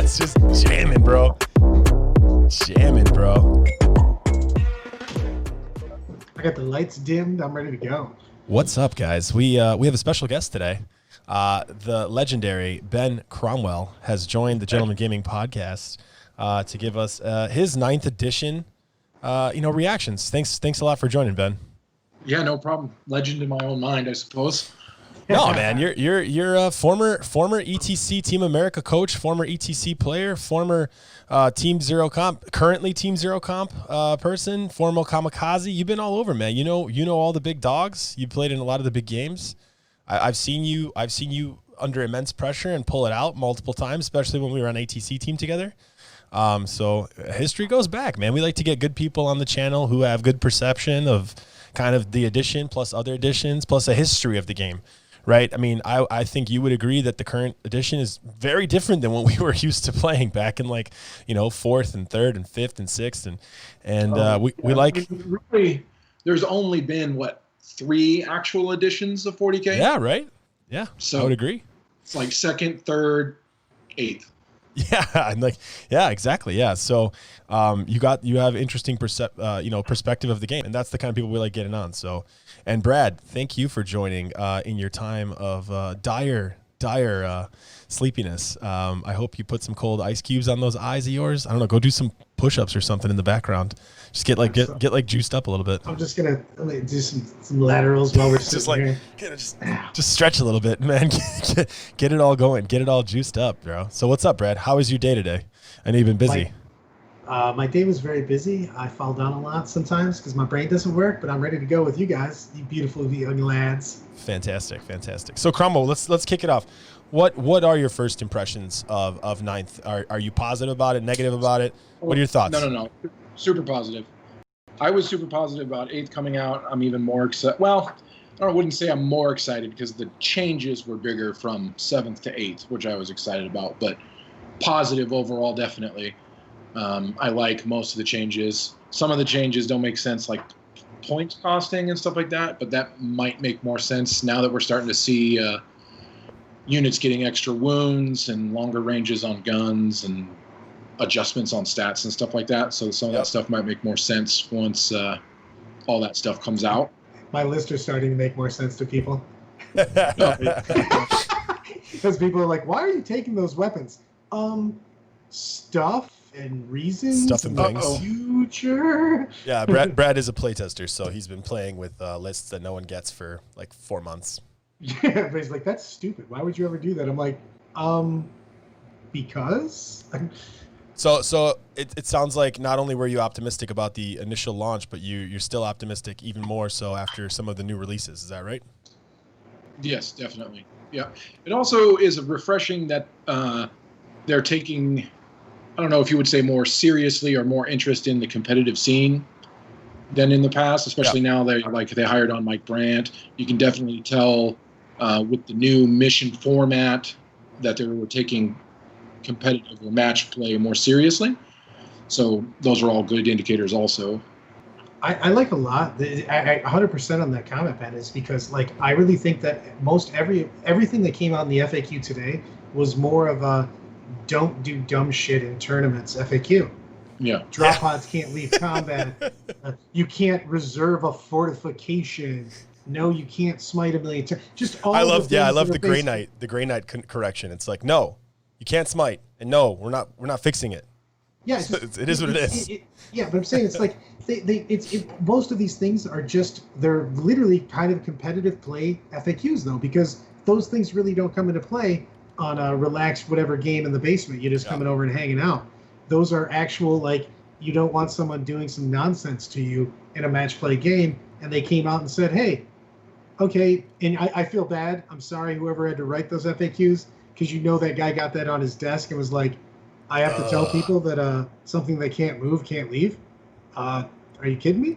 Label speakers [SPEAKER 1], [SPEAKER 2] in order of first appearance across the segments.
[SPEAKER 1] Brad's just jamming, bro. Jamming, bro.
[SPEAKER 2] I got the lights dimmed. I'm ready to go.
[SPEAKER 1] What's up, guys? We have a special guest today. The legendary Ben Cromwell has joined the Gentleman Gaming Podcast to give us his 9th edition, reactions. Thanks a lot for joining, Ben.
[SPEAKER 3] Yeah, no problem. Legend in my own mind, I suppose.
[SPEAKER 1] No, man, you're a former ETC Team America coach, former ETC player, former Team Zero Comp, currently Team Zero Comp person, former Kamikaze. You've been all over, man. You know all the big dogs. You played in a lot of the big games. I've seen you under immense pressure and pull it out multiple times, especially when we were on ATC team together. So history goes back, man. We like to get good people on the channel who have good perception of kind of the edition plus other editions plus a history of the game. Right. I mean, I think you would agree that the current edition is very different than what we were used to playing back in 4th and 3rd and 5th and 6th. We like.
[SPEAKER 3] Really, there's only been, 3 actual editions of 40K?
[SPEAKER 1] Yeah, right. Yeah,
[SPEAKER 3] so
[SPEAKER 1] I would agree.
[SPEAKER 3] It's like 2nd, 3rd, 8th.
[SPEAKER 1] Yeah, exactly. Yeah. So you have interesting perspective of the game, and that's the kind of people we like getting on. So. And Brad, thank you for joining in your time of dire sleepiness. I hope you put some cold ice cubes on those eyes of yours. I don't know. Go do some push-ups or something in the background. Just get juiced up a little bit.
[SPEAKER 2] I'm just gonna do some laterals while we're sitting here.
[SPEAKER 1] Just stretch a little bit, man. Get it all going. Get it all juiced up, bro. So what's up, Brad? How was your day today? I know you've been busy.
[SPEAKER 2] My day was very busy. I fall down a lot sometimes because my brain doesn't work, but I'm ready to go with you guys, you beautiful young lads.
[SPEAKER 1] Fantastic. So Cromwell, let's kick it off. What are your first impressions of 9th? Are you positive about it, negative about it? What are your thoughts?
[SPEAKER 3] No. Super positive. I was super positive about 8th coming out. I'm even more excited. Well, I wouldn't say I'm more excited because the changes were bigger from 7th to 8th, which I was excited about, but positive overall, definitely. I like most of the changes. Some of the changes don't make sense, like points costing and stuff like that, but that might make more sense now that we're starting to see units getting extra wounds and longer ranges on guns and adjustments on stats and stuff like that. So some of that stuff might make more sense once all that stuff comes out.
[SPEAKER 2] My list is starting to make more sense to people. Because people are like, why are you taking those weapons? Stuff and reasons.
[SPEAKER 1] Stuff and things.
[SPEAKER 2] Future.
[SPEAKER 1] Yeah, Brad is a playtester, so he's been playing with lists that no one gets for 4 months.
[SPEAKER 2] Yeah, but he's like, that's stupid. Why would you ever do that? I'm like, because.
[SPEAKER 1] So it sounds like not only were you optimistic about the initial launch, but you're still optimistic even more so after some of the new releases. Is that right?
[SPEAKER 3] Yes, definitely. Yeah. It also is refreshing that they're taking, I don't know if you would say more seriously or more interest in the competitive scene than in the past, especially now they hired on Mike Brandt. You can definitely tell with the new mission format that they were taking competitive or match play more seriously. So those are all good indicators also.
[SPEAKER 2] I like a lot. I 100% on that comment, Ben, is because I really think that everything that came out in the FAQ today was more of a don't do dumb shit in tournaments FAQ.
[SPEAKER 3] Yeah.
[SPEAKER 2] Drop pods can't leave combat. You can't reserve a fortification. No, you can't smite a million times. Just all. I love
[SPEAKER 1] the Grey Knight. The Grey Knight correction. It's like, no, you can't smite, and no, we're not fixing it.
[SPEAKER 2] Yeah,
[SPEAKER 1] it is what it is.
[SPEAKER 2] Yeah, but I'm saying it's like most of these things are they're literally kind of competitive play FAQs though, because those things really don't come into play on a relaxed whatever game in the basement. You're just coming over and hanging out. Those are actual, you don't want someone doing some nonsense to you in a match play game, and they came out and said, hey, okay, and I feel bad. I'm sorry whoever had to write those FAQs, because that guy got that on his desk and was like, I have to tell people that something they can't move can't leave. Are you kidding me?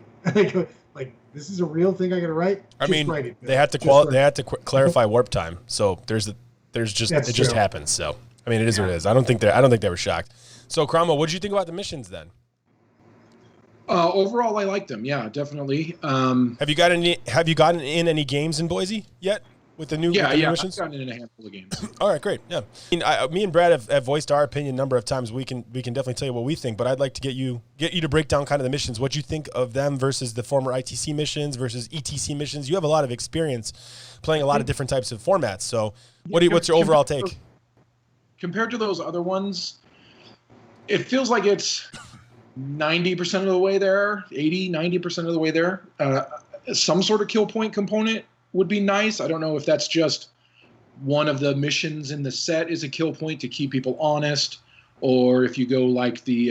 [SPEAKER 2] like this is a real thing I got to write?
[SPEAKER 1] Write it, they had to clarify warp time. So it just happens. So it is what it is. I don't think they were shocked. So Cromwell, what did you think about the missions then?
[SPEAKER 3] Overall, I like them. Yeah, definitely.
[SPEAKER 1] Have you gotten in any games in Boise yet? with the new
[SPEAKER 3] Yeah,
[SPEAKER 1] with the new
[SPEAKER 3] I've
[SPEAKER 1] missions?
[SPEAKER 3] gotten in a handful of games.
[SPEAKER 1] All right, great. Yeah, me and Brad have voiced our opinion a number of times. We can definitely tell you what we think, but I'd like to get you to break down kind of the missions. What you think of them versus the former ITC missions versus ETC missions. You have a lot of experience playing a lot of different types of formats. So, what's your overall take?
[SPEAKER 3] Compared to those other ones, it feels like it's 90% of the way there, 80, 90% of the way there. Some sort of kill point component would be nice. I don't know if that's just one of the missions in the set is a kill point to keep people honest, or if you go like the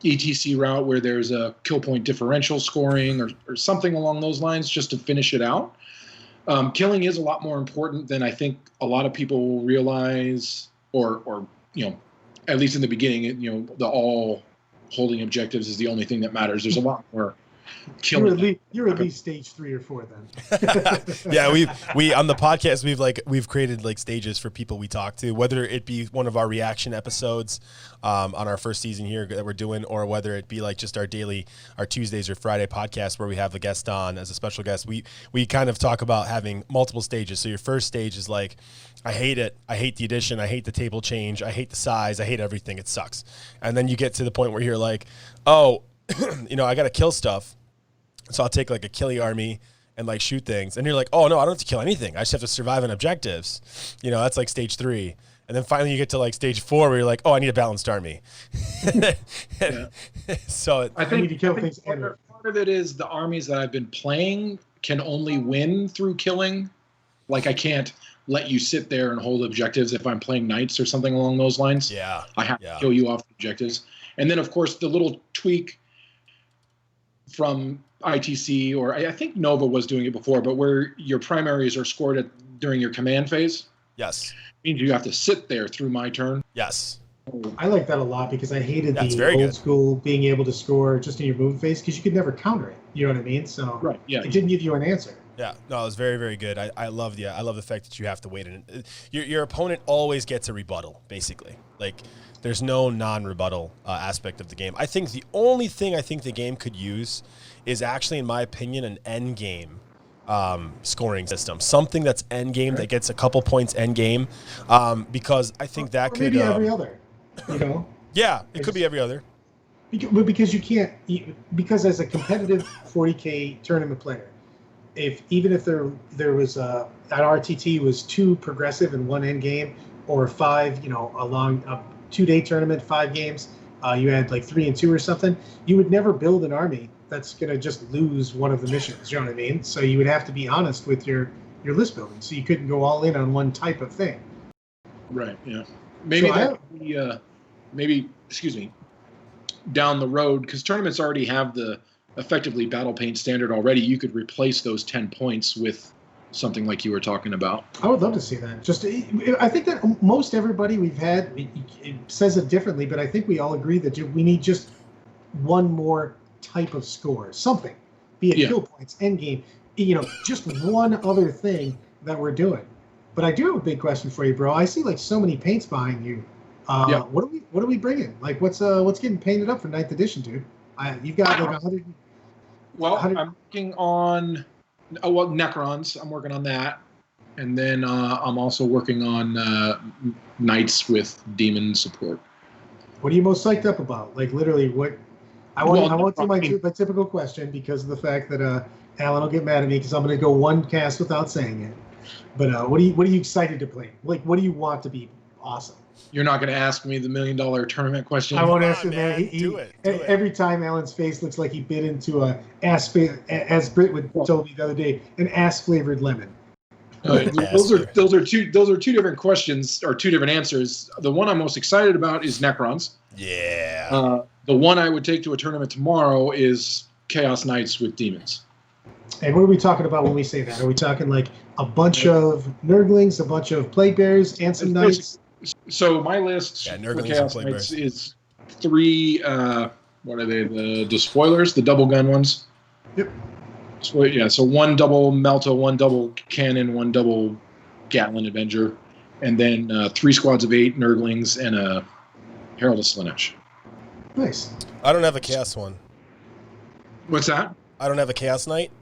[SPEAKER 3] ETC route where there's a kill point differential scoring or something along those lines just to finish it out. Killing is a lot more important than I think a lot of people will realize, or at least in the beginning, the all holding objectives is the only thing that matters. There's a lot more killing.
[SPEAKER 2] You're at least stage 3 or 4 then.
[SPEAKER 1] Yeah, we on the podcast we've created like stages for people we talk to, whether it be one of our reaction episodes on our first season here that we're doing, or whether it be like just our Tuesdays or Friday podcast where we have a guest on as a special guest. We kind of talk about having multiple stages. So your first stage is like, I hate it. I hate the addition. I hate the table change. I hate the size. I hate everything. It sucks. And then you get to the point where you're like, oh, I got to kill stuff. So I'll take like a killy army and like shoot things. And you're like, oh no, I don't have to kill anything. I just have to survive on objectives. That's like stage 3. And then finally you get to like stage 4 where you're like, oh, I need a balanced army. So
[SPEAKER 3] I think
[SPEAKER 2] need to kill things.
[SPEAKER 3] Part of it is the armies that I've been playing can only win through killing. Like I can't let you sit there and hold objectives if I'm playing knights or something along those lines.
[SPEAKER 1] Yeah.
[SPEAKER 3] I have to kill you off the objectives. And then of course the little tweak from ITC, or I think Nova was doing it before, but where your primaries are scored during your command phase.
[SPEAKER 1] Yes.
[SPEAKER 3] Means you have to sit there through my turn.
[SPEAKER 1] Yes.
[SPEAKER 2] I like that a lot because I hated
[SPEAKER 1] That's
[SPEAKER 2] the
[SPEAKER 1] very
[SPEAKER 2] old
[SPEAKER 1] good.
[SPEAKER 2] school being able to score just in your move phase because you could never counter it. You know what I mean? So
[SPEAKER 3] Right. Yeah.
[SPEAKER 2] it didn't give you an answer.
[SPEAKER 1] Yeah, no, it was very, very good. I love the fact that you have to wait. And your opponent always gets a rebuttal, basically. Like, there's no non-rebuttal aspect of the game. I think the only thing I think the game could use is actually, in my opinion, an end game scoring system. Something that's end game that gets a couple points end game, because I think that could
[SPEAKER 2] maybe every other.
[SPEAKER 1] Yeah, it could be every other.
[SPEAKER 2] Because you can't. Because as a competitive 40K tournament player, even if there was an RTT was 2 progressive and 1 end game, or 5, a long 2-day tournament, 5 games, you had like 3 and 2 or something, you would never build an army that's gonna just lose one of the missions. You know what I mean? So you would have to be honest with your list building. So you couldn't go all in on one type of thing.
[SPEAKER 3] Right. Yeah. Maybe excuse me, down the road, because tournaments already have the effectively battle paint standard already. You could replace those 10 points with something like you were talking about.
[SPEAKER 2] I would love to see that. I think that most everybody we've had, it says it differently, but I think we all agree that we need just one more type of score, something, be it kill points, end game, just one other thing that we're doing. But I do have a big question for you, bro. I see like so many paints behind you. What are we bringing? Like what's getting painted up for 9th edition, dude? You've got like 100.
[SPEAKER 3] Well, I'm working on Necrons. I'm working on that, and then I'm also working on Knights with demon support.
[SPEAKER 2] What are you most psyched up about? Like literally, what? I won't do my typical question because of the fact that Alan will get mad at me because I'm going to go one cast without saying it. But what are you excited to play? Like, what do you want to be awesome?
[SPEAKER 3] You're not going to ask me the $1 million tournament question.
[SPEAKER 2] I won't ask him,
[SPEAKER 1] man.
[SPEAKER 2] man.
[SPEAKER 1] Do it.
[SPEAKER 2] Every time Alan's face looks like he bit into as Britt told me the other day, an ass flavored lemon.
[SPEAKER 3] Those are two different questions or 2 different answers. The one I'm most excited about is Necrons.
[SPEAKER 1] Yeah.
[SPEAKER 3] The one I would take to a tournament tomorrow is Chaos Knights with demons.
[SPEAKER 2] And what are we talking about when we say that? Are we talking like a bunch of Nurglings, a bunch of Plague Bears, and some Knights?
[SPEAKER 3] So my list for Chaos Knights is 3, what are they, the despoilers, the double gun ones?
[SPEAKER 2] Yep.
[SPEAKER 3] So 1 double Melta, 1 double Cannon, 1 double Gatlin Avenger, and then 3 squads of 8 Nurglings and a Herald of Slaanesh.
[SPEAKER 2] Nice.
[SPEAKER 1] I don't have a Chaos one.
[SPEAKER 3] What's that?
[SPEAKER 1] I don't have a Chaos Knight.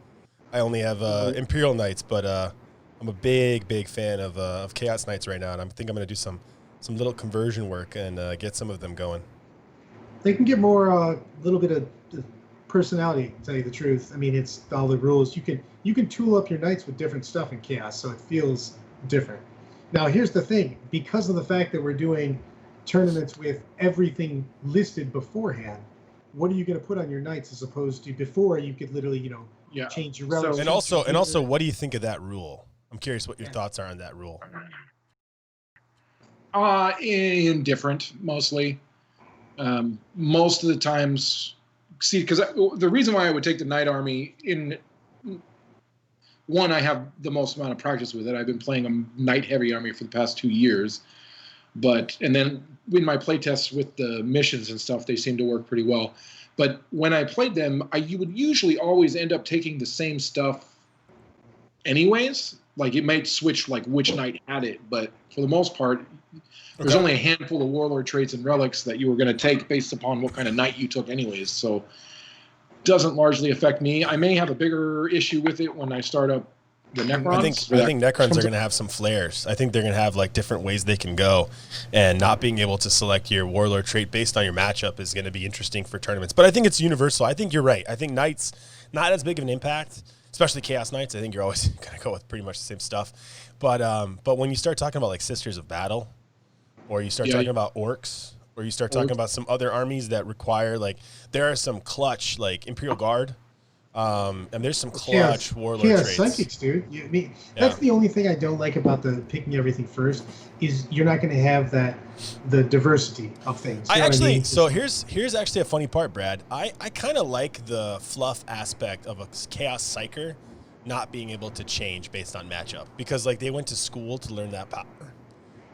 [SPEAKER 1] I only have Imperial Knights, but I'm a big fan of Chaos Knights right now, and I think I'm going to do some little conversion work and get some of them going.
[SPEAKER 2] They can get more little bit of personality, to tell you the truth. I mean, it's all the rules. You can tool up your knights with different stuff in Chaos, so it feels different. Now, here's the thing. Because of the fact that we're doing tournaments with everything listed beforehand, what are you going to put on your knights as opposed to before you could literally, change your relics.
[SPEAKER 1] And also, what do you think of that rule? I'm curious what your thoughts are on that rule.
[SPEAKER 3] Indifferent, mostly. Most of the times, because the reason why I would take the Knight Army one, I have the most amount of practice with it. I've been playing a Knight heavy army for the past 2 years, and then in my play tests with the missions and stuff, they seem to work pretty well. But when I played them, you would usually always end up taking the same stuff anyways. Like, it might switch, like, which knight had it, but for the most part, there's only a handful of warlord traits and relics that you were going to take based upon what kind of knight you took anyways. So doesn't largely affect me. I may have a bigger issue with it when I start up the Necrons.
[SPEAKER 1] I think Necrons are going to have some flares. I think they're going to have like different ways they can go, and not being able to select your warlord trait based on your matchup is going to be interesting for tournaments. But I think it's universal. I think you're right. I think Knights, not as big of an impact, especially Chaos Knights. I think you're always going to go with pretty much the same stuff. But when you start talking about like Sisters of Battle, or you start talking about Orcs, or you start talking about some other armies that require, like, there are some clutch, like Imperial Guard, and there's some clutch warlord traits.
[SPEAKER 2] Psychics, dude. That's the only thing I don't like about the picking everything first, is you're not going to have the diversity of things.
[SPEAKER 1] So here's actually a funny part, Brad. I kind of like the fluff aspect of a Chaos Psyker not being able to change based on matchup, because like they went to school to learn that power.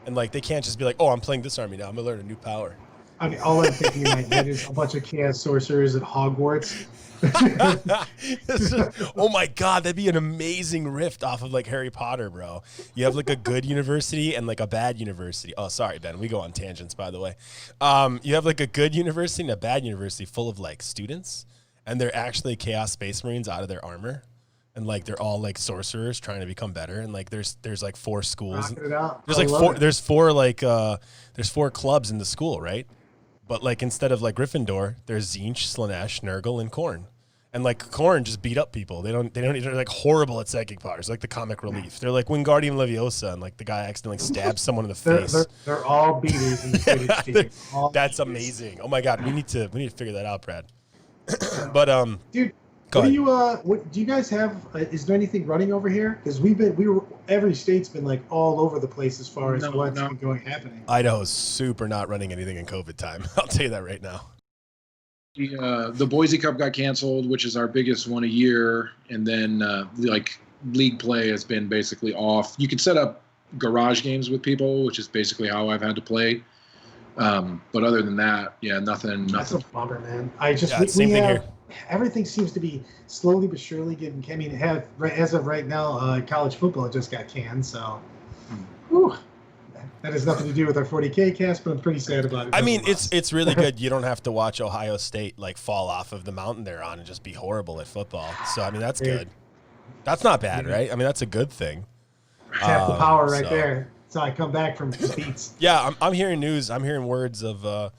[SPEAKER 1] And, like, they can't just be like, oh, I'm playing this army now. I'm going to learn a new power.
[SPEAKER 2] I mean, all I'm thinking in my head is a bunch of Chaos Sorcerers at Hogwarts.
[SPEAKER 1] Oh, my God. That'd be an amazing rift off of, like, Harry Potter, bro. You have, like, a good university and, like, a bad university. Oh, sorry, Ben. We go on tangents, by the way. You have, like, a good university and a bad university full of, like, students. And they're actually Chaos Space Marines out of their armor. And like they're all like sorcerers trying to become better, and like there's like 4 schools. There's four clubs in the school, right? But like instead of like Gryffindor, there's Tzeentch, Slaanesh, Nurgle, and Khorne. And like Khorne just beat up people. They're like horrible at psychic powers, like the comic relief. They're like Wingardium Leviosa, and like the guy accidentally stabs someone in the face.
[SPEAKER 2] They're all beaters in the Quidditch.
[SPEAKER 1] That's amazing. Oh my God, we need to figure that out, Brad. But
[SPEAKER 2] dude. What do you guys have? Is there anything running over here? Because every state's been like all over the place as far as what's been happening.
[SPEAKER 1] Idaho's super not running anything in COVID time. I'll tell you that right now.
[SPEAKER 3] The Boise Cup got canceled, which is our biggest one a year, and then like league play has been basically off. You can set up garage games with people, which is basically how I've had to play. But other than that, nothing.
[SPEAKER 2] That's a bummer, man.
[SPEAKER 1] Same thing here.
[SPEAKER 2] Everything seems to be slowly but surely getting. I mean, as of right now, college football just got canned. So, that has nothing to do with our 40K cast, but I'm pretty sad about it.
[SPEAKER 1] I mean, it's really good. You don't have to watch Ohio State like fall off of the mountain they're on and just be horrible at football. So I mean, that's good. That's not bad, right? I mean, that's a good thing.
[SPEAKER 2] Half the power right there. So I come back from defeats.
[SPEAKER 1] Yeah, I'm hearing news. I'm hearing words of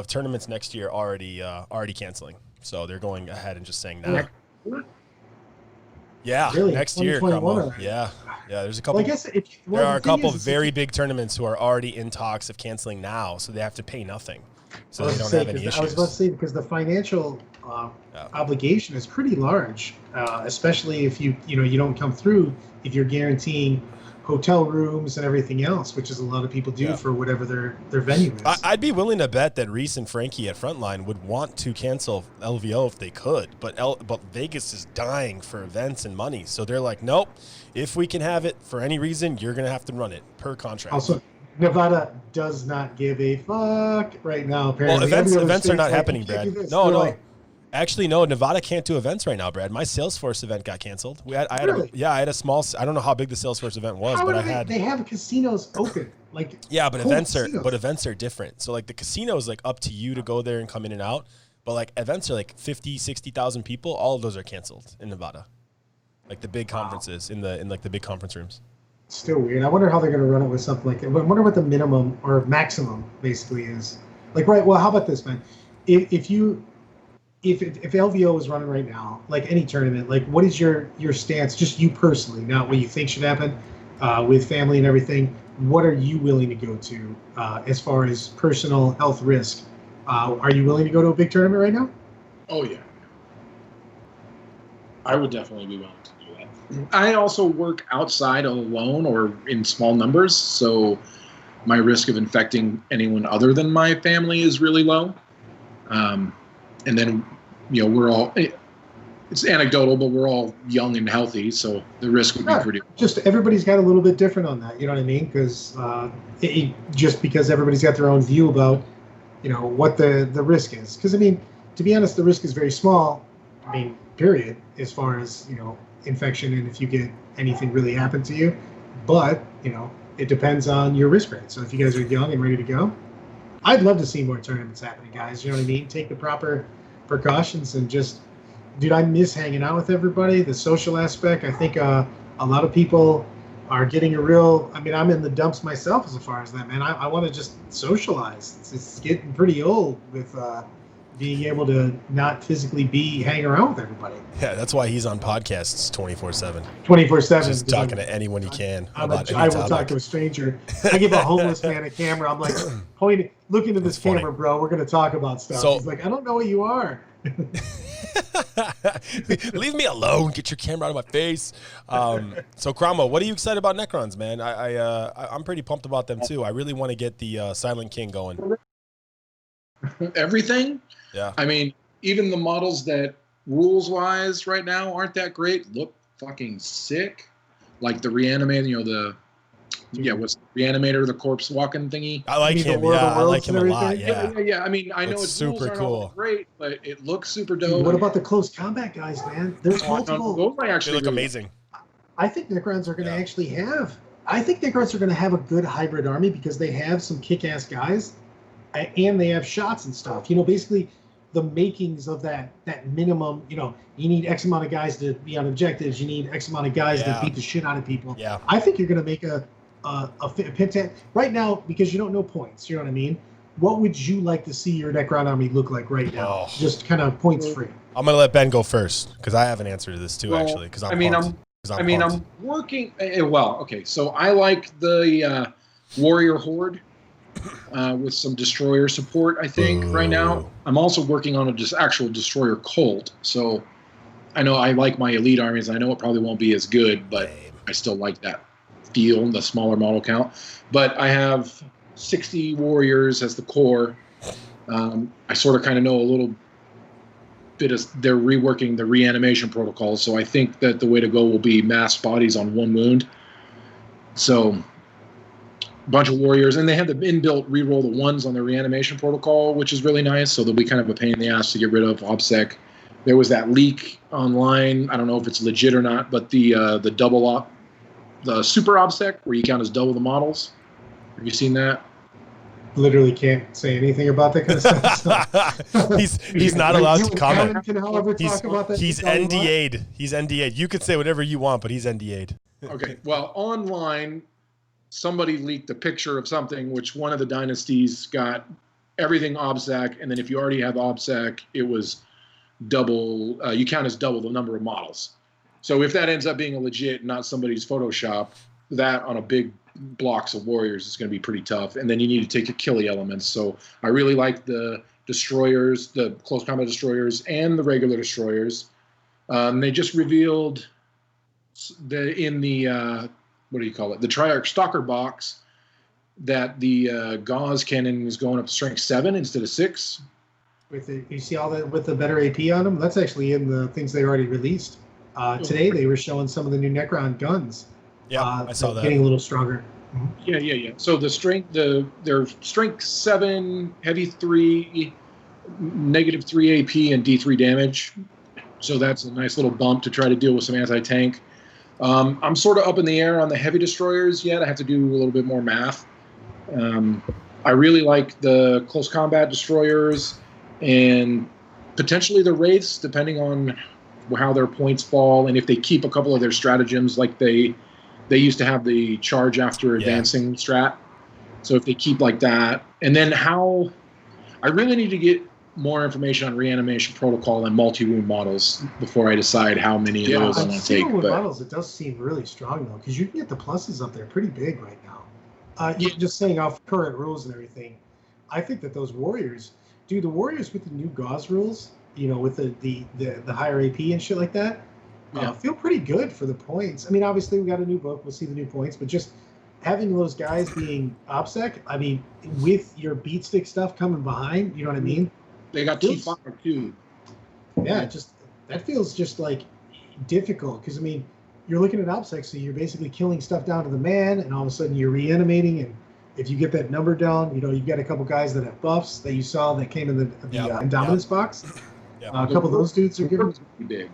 [SPEAKER 1] tournaments next year already canceling. So they're going ahead and just saying no. Yeah,
[SPEAKER 2] really?
[SPEAKER 1] Next year, Cromwell. Yeah. There's a couple.
[SPEAKER 2] Well, I guess
[SPEAKER 1] there are a couple very big tournaments who are already in talks of canceling now, so they have to pay nothing, so they don't have any issues.
[SPEAKER 2] I was about to say, because the financial obligation is pretty large, especially if you don't come through. If you're guaranteeing hotel rooms and everything else, which is a lot of people do for whatever their venue is.
[SPEAKER 1] I'd be willing to bet that Reese and Frankie at Frontline would want to cancel LVO if they could, but Vegas is dying for events and money, so they're like, nope. If we can have it for any reason, you're gonna have to run it per contract.
[SPEAKER 2] Also, Nevada does not give a fuck right now. Apparently,
[SPEAKER 1] well, events are not happening, Brad. No. Actually, no. Nevada can't do events right now, Brad. My Salesforce event got canceled. I had a small. I don't know how big the Salesforce event was,
[SPEAKER 2] they have casinos open. Like
[SPEAKER 1] but events are different. So like the casino is like up to you to go there and come in and out. But like events are like 50, 60,000 people. All of those are canceled in Nevada. like the big conferences in like the big conference rooms.
[SPEAKER 2] Still weird. I wonder how they're going to run it with something like that. I wonder what the minimum or maximum basically is. Like, right? Well, how about this, man? If LVO is running right now, like any tournament, like what is your stance, just you personally, not what you think should happen, with family and everything? What are you willing to go to as far as personal health risk? Are you willing to go to a big tournament right now?
[SPEAKER 3] Oh yeah, I would definitely be willing to do that. I also work outside alone or in small numbers, so my risk of infecting anyone other than my family is really low. And then, we're all, it's anecdotal, but we're all young and healthy, so the risk would be pretty low.
[SPEAKER 2] Just everybody's got a little bit different on that, you know what I mean? Because just because everybody's got their own view about, what the risk is. Because, I mean, to be honest, the risk is very small, period, as far as, infection and if you get anything really happen to you. But, it depends on your risk rate. So if you guys are young and ready to go, I'd love to see more tournaments happening, guys. You know what I mean? Take the proper precautions and just, dude, I miss hanging out with everybody. The social aspect, I think a lot of people are getting I'm in the dumps myself as far as that, man. I want to just socialize. It's getting pretty old with being able to not physically hang around with everybody.
[SPEAKER 1] Yeah, that's why he's on podcasts 24/7.
[SPEAKER 2] 24/7.
[SPEAKER 1] Just talking to anyone he can about any
[SPEAKER 2] I will
[SPEAKER 1] topic.
[SPEAKER 2] talk to a stranger. I give a homeless man a camera. I'm like, look into this camera, bro. We're going to talk about stuff. He's like, I don't know what you are.
[SPEAKER 1] Leave me alone. Get your camera out of my face. So Cromwell, what are you excited about Necrons, man? I'm pretty pumped about them too. I really want to get the Silent King going.
[SPEAKER 3] Everything?
[SPEAKER 1] Yeah.
[SPEAKER 3] I mean, even the models that rules-wise right now aren't that great look fucking sick. Like the Reanimator, what's the Reanimator, the corpse walking thingy?
[SPEAKER 1] I like him. Yeah, I like him a lot.
[SPEAKER 3] Yeah. I mean, I know it's
[SPEAKER 1] super
[SPEAKER 3] cool, great, but it looks super dope.
[SPEAKER 2] Dude, what about the close combat guys, man? There's multiple.
[SPEAKER 3] Those might actually
[SPEAKER 1] look amazing.
[SPEAKER 2] I think Necrons are going to actually have. I think Necrons are going to have a good hybrid army because they have some kick-ass guys, and they have shots and stuff. Basically the makings of that minimum. You need X amount of guys to be on objectives. You need X amount of guys to beat the shit out of people.
[SPEAKER 1] Yeah.
[SPEAKER 2] I think you're going to make a pentat right now because you don't know points. You know what I mean? What would you like to see your Necron army look like right now? Just kind of points free.
[SPEAKER 1] I'm gonna let Ben go first because I have an answer to this too, actually. Because I'm
[SPEAKER 3] working. Okay, so I like the Warrior Horde with some Destroyer support. I think right now I'm also working on actual Destroyer Cult. So I know I like my elite armies. I know it probably won't be as good, but I still like that feel, the smaller model count. But I have 60 warriors as the core. I sort of kind of know a little bit of they're reworking the reanimation protocol, so I think that the way to go will be mass bodies on one wound. So a bunch of warriors, and they have the inbuilt reroll the ones on the reanimation protocol, which is really nice, so they'll be kind of a pain in the ass to get rid of OBSEC. There was that leak online, I don't know if it's legit or not, but the super OBSEC, where you count as double the models. Have you seen that?
[SPEAKER 2] Literally can't say anything about that kind of stuff.
[SPEAKER 1] He's not allowed to comment.
[SPEAKER 2] Can however talk about that.
[SPEAKER 1] He's NDA'd. He's NDA'd. You can say whatever you want, but he's NDA'd.
[SPEAKER 3] Okay. Well, online, somebody leaked a picture of something which one of the dynasties got everything OBSEC, and then if you already have OBSEC, it was double. You count as double the number of models. So if that ends up being a legit, not somebody's Photoshop, that on a big blocks of warriors is going to be pretty tough. And then you need to take Achille elements. So I really like the destroyers, the close combat destroyers, and the regular destroyers. They just revealed in the the Triarch Stalker box that the Gauze cannon is going up to strength 7 instead of 6.
[SPEAKER 2] You see all that with the better AP on them? That's actually in the things they already released. Today they were showing some of the new Necron guns.
[SPEAKER 1] Yeah, I saw that.
[SPEAKER 2] Getting a little stronger.
[SPEAKER 3] Yeah. So the strength, their strength 7, heavy 3, negative 3 AP, and D3 damage. So that's a nice little bump to try to deal with some anti-tank. I'm sort of up in the air on the heavy destroyers yet. I have to do a little bit more math. I really like the close combat destroyers and potentially the wraiths, depending on how their points fall, and if they keep a couple of their stratagems, like they used to have the charge after advancing strat. So if they keep like that, and then how I really need to get more information on reanimation protocol and multi-wound models before I decide how many of those I want to take.
[SPEAKER 2] With models, it does seem really strong though, because you can get the pluses up there pretty big right now. Just saying off current rules and everything, I think that those warriors, dude, the warriors with the new gauze rules, you know, with the higher AP and shit like that, feel pretty good for the points. I mean, obviously we got a new book, we'll see the new points, but just having those guys being OPSEC, I mean, with your beat stick stuff coming behind, you know what I mean?
[SPEAKER 3] They got T5 too.
[SPEAKER 2] Yeah, just that feels just like difficult because I mean, you're looking at OPSEC, so you're basically killing stuff down to the man, and all of a sudden you're reanimating, and if you get that number down, you know, you've got a couple guys that have buffs that you saw that came in the Indominus box.
[SPEAKER 1] Yep.
[SPEAKER 2] A couple of those dudes are good.
[SPEAKER 3] Big.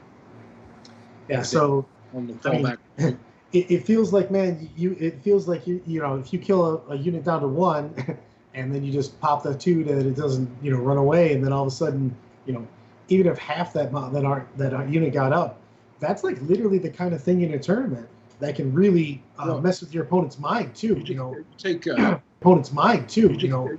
[SPEAKER 2] Yeah, so
[SPEAKER 3] On the
[SPEAKER 2] I mean,
[SPEAKER 3] fallback.
[SPEAKER 2] it feels like, man, it feels like you know, if you kill a unit down to 1 and then you just pop the 2 that it doesn't, you know, run away, and then all of a sudden, you know, even if half that unit got up, that's like literally the kind of thing in a tournament that can really mess with your opponent's mind too. You know,
[SPEAKER 3] take
[SPEAKER 2] opponent's mind too. You know,